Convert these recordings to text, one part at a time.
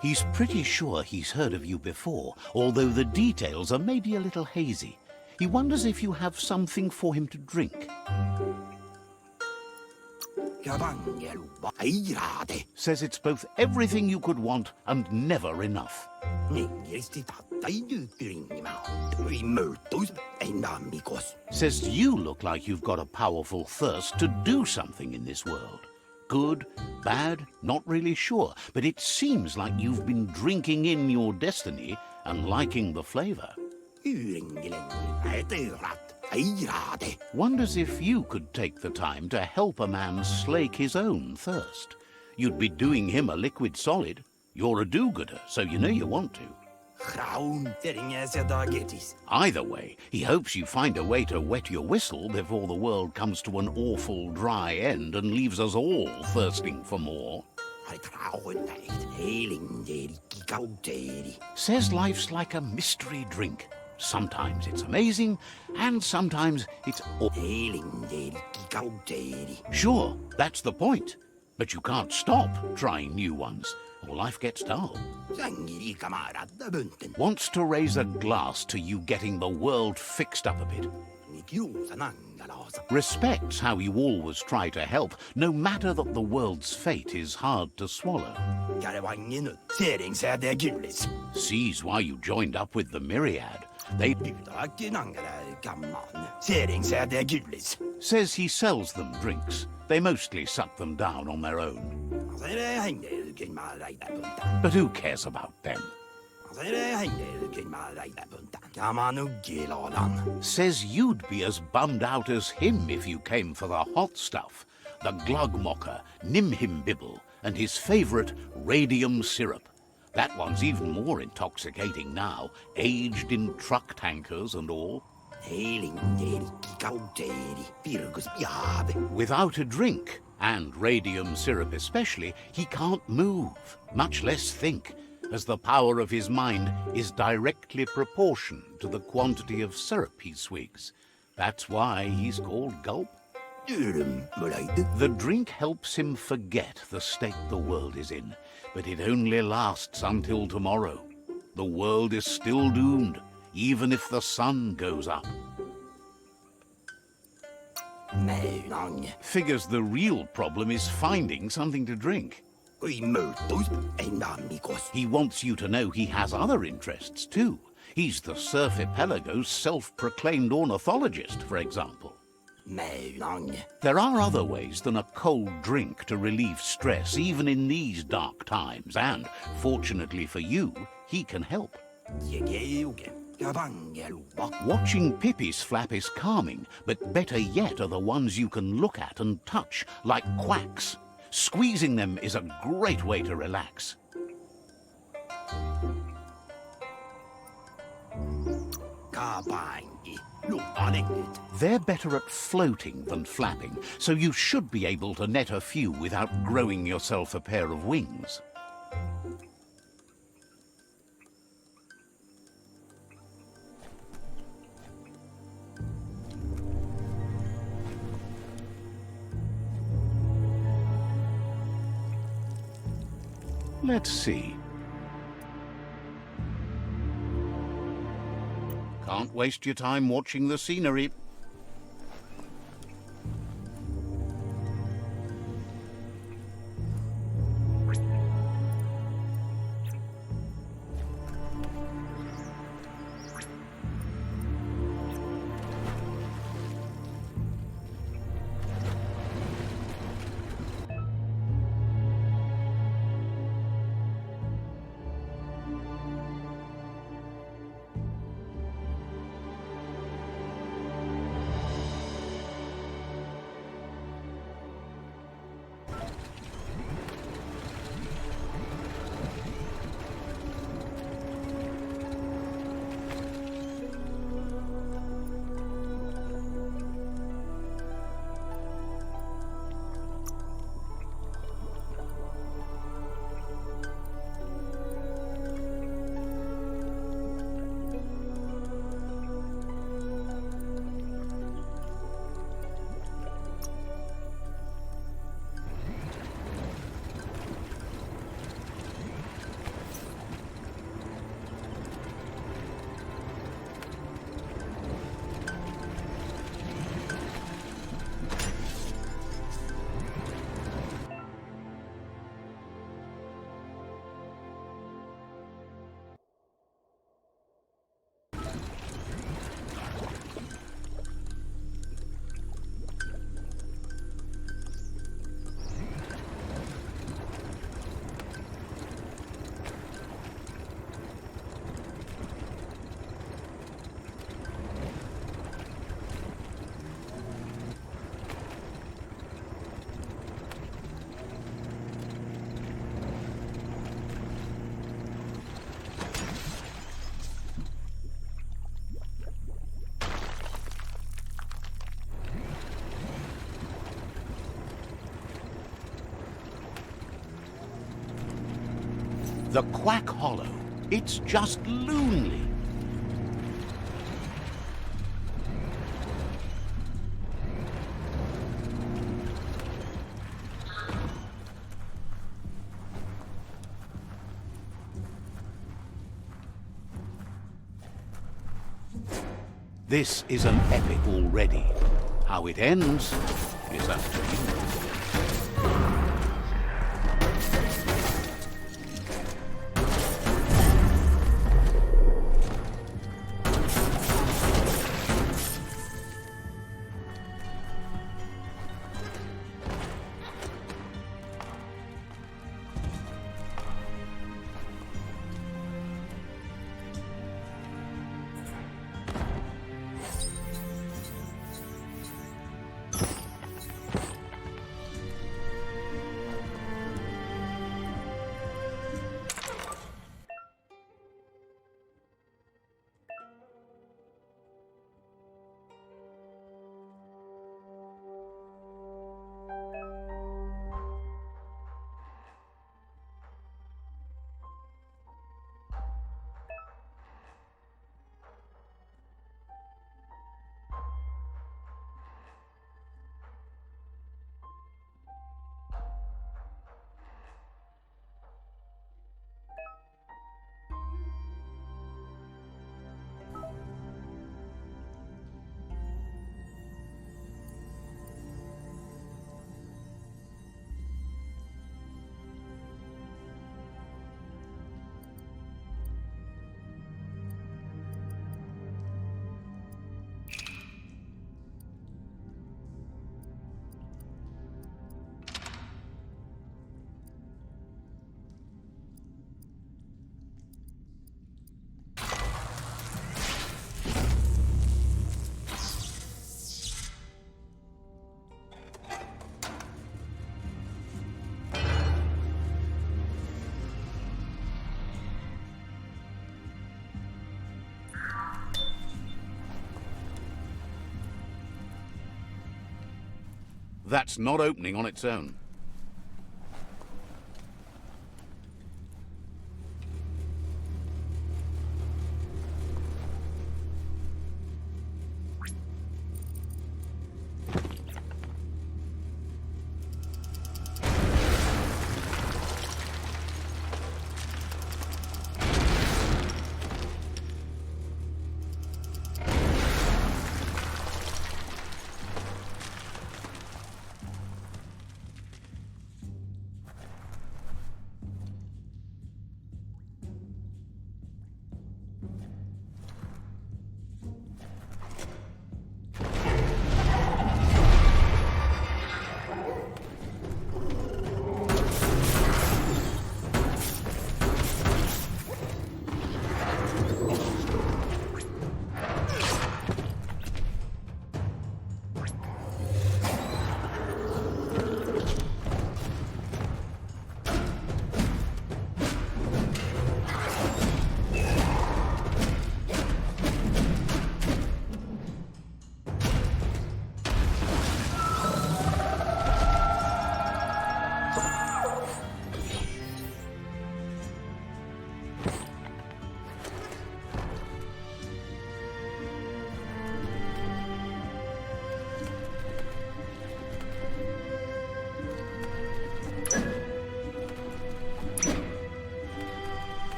He's pretty sure he's heard of you before, although the details are maybe a little hazy. He wonders if you have something for him to drink. Says it's both everything you could want and never enough. Says you look like you've got a powerful thirst to do something in this world. Good, bad, not really sure, but it seems like you've been drinking in your destiny and liking the flavor. Wonders if you could take the time to help a man slake his own thirst. You'd be doing him a liquid solid. You're a do-gooder, so you know you want to. Either way, he hopes you find a way to wet your whistle before the world comes to an awful dry end and leaves us all thirsting for more. Says life's like a mystery drink. Sometimes it's amazing, and sometimes it's Sure, that's the point. But you can't stop trying new ones, or life gets dull. Wants to raise a glass to you getting the world fixed up a bit. Respects how you always try to help, no matter that the world's fate is hard to swallow. Sees why you joined up with the Myriad. Says he sells them drinks. They mostly suck them down on their own. But who cares about them? Says you'd be as bummed out as him if you came for the hot stuff. The Glugmocker, Nimhimbibble, and his favourite radium syrup. That one's even more intoxicating now, aged in truck tankers and all. Without a drink, and radium syrup especially, he can't move, much less think, as the power of his mind is directly proportioned to the quantity of syrup he swigs. That's why he's called Gulp. The drink helps him forget the state the world is in, but it only lasts until tomorrow. The world is still doomed, even if the sun goes up. Figures the real problem is finding something to drink. He wants you to know he has other interests too. He's the Surfipelago's self-proclaimed ornithologist, for example. There are other ways than a cold drink to relieve stress, even in these dark times, and, fortunately for you, he can help. Watching Pippi's flap is calming, but better yet are the ones you can look at and touch, like quacks. Squeezing them is a great way to relax. They're better at floating than flapping, so you should be able to net a few without growing yourself a pair of wings. Let's see. Can't waste your time watching the scenery. The Quack Hollow. It's just lonely. This is an epic already. How it ends is up to you. That's not opening on its own.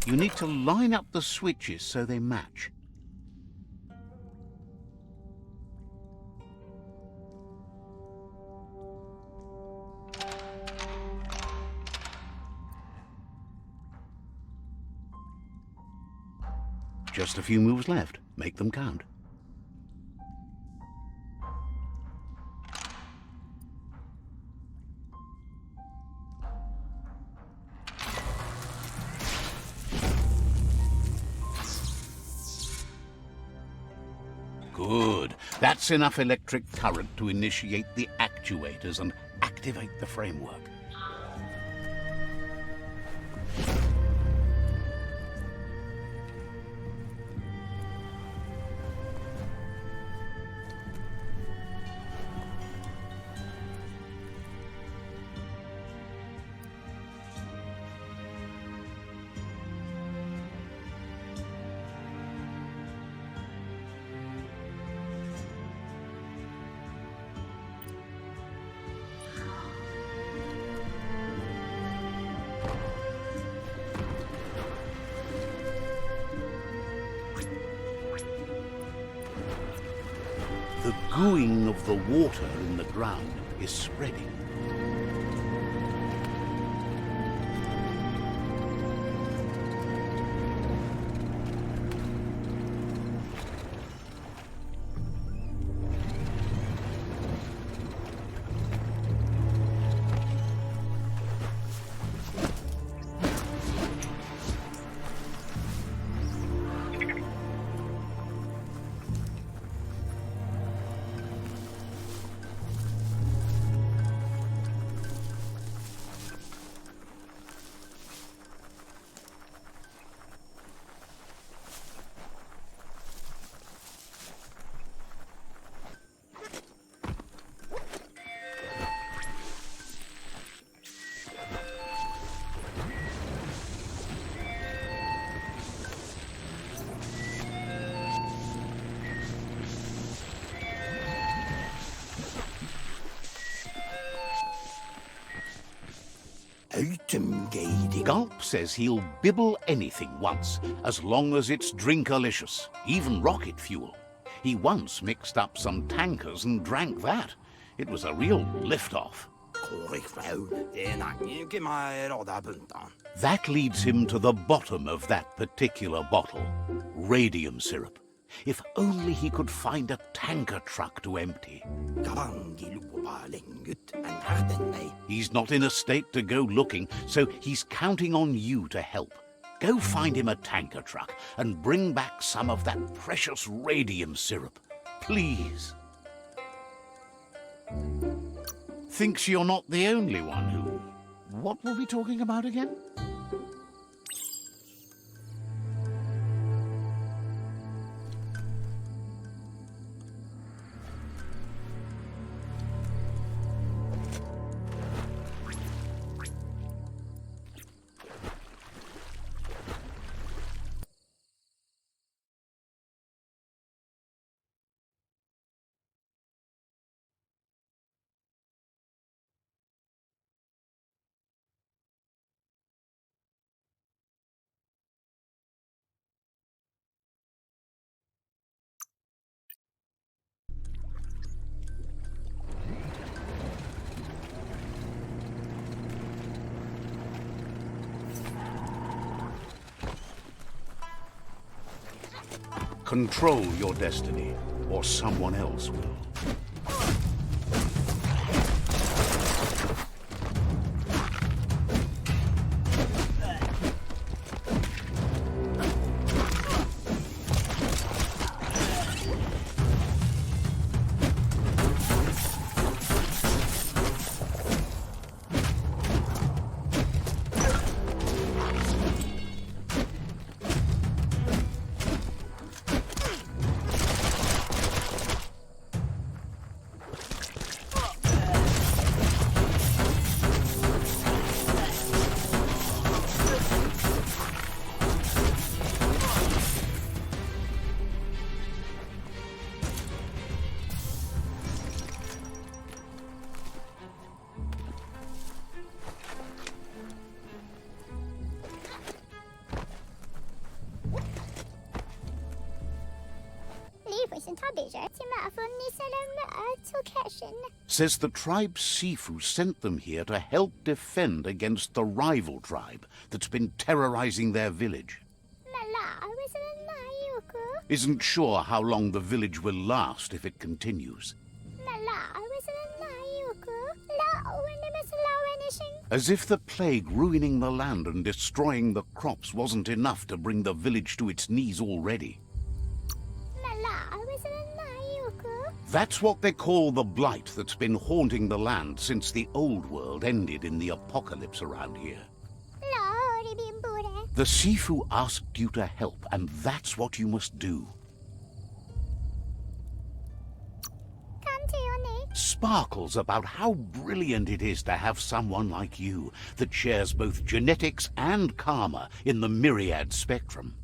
You need to line up the switches so they match. Just a few moves left. Make them count. Good. That's enough electric current to initiate the actuators and activate the framework. The gooing of the water in the ground is spreading. Gulp says he'll bibble anything once, as long as it's drinkalicious, even rocket fuel. He once mixed up some tankers and drank that. It was a real lift-off. That leads him to the bottom of that particular bottle. Radium syrup. If only he could find a tanker truck to empty. He's not in a state to go looking, so he's counting on you to help. Go find him a tanker truck and bring back some of that precious radium syrup. Please. Thinks you're not the only one who... What were we talking about again? Control your destiny, or someone else will. Says the tribe Sifu sent them here to help defend against the rival tribe that's been terrorizing their village. Isn't sure how long the village will last if it continues. As if the plague ruining the land and destroying the crops wasn't enough to bring the village to its knees already. That's what they call the blight that's been haunting the land since the old world ended in the apocalypse around here. The Sifu asked you to help, and that's what you must do. Sparkles about how brilliant it is to have someone like you that shares both genetics and karma in the myriad spectrum.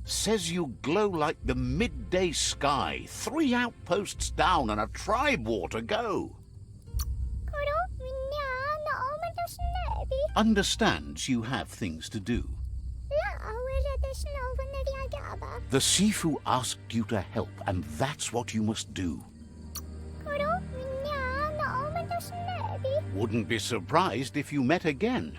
Says you glow like the midday sky, 3 outposts down and a tribe war to go. Understands you have things to do. The Sifu asked you to help, and that's what you must do. Wouldn't be surprised if you met again.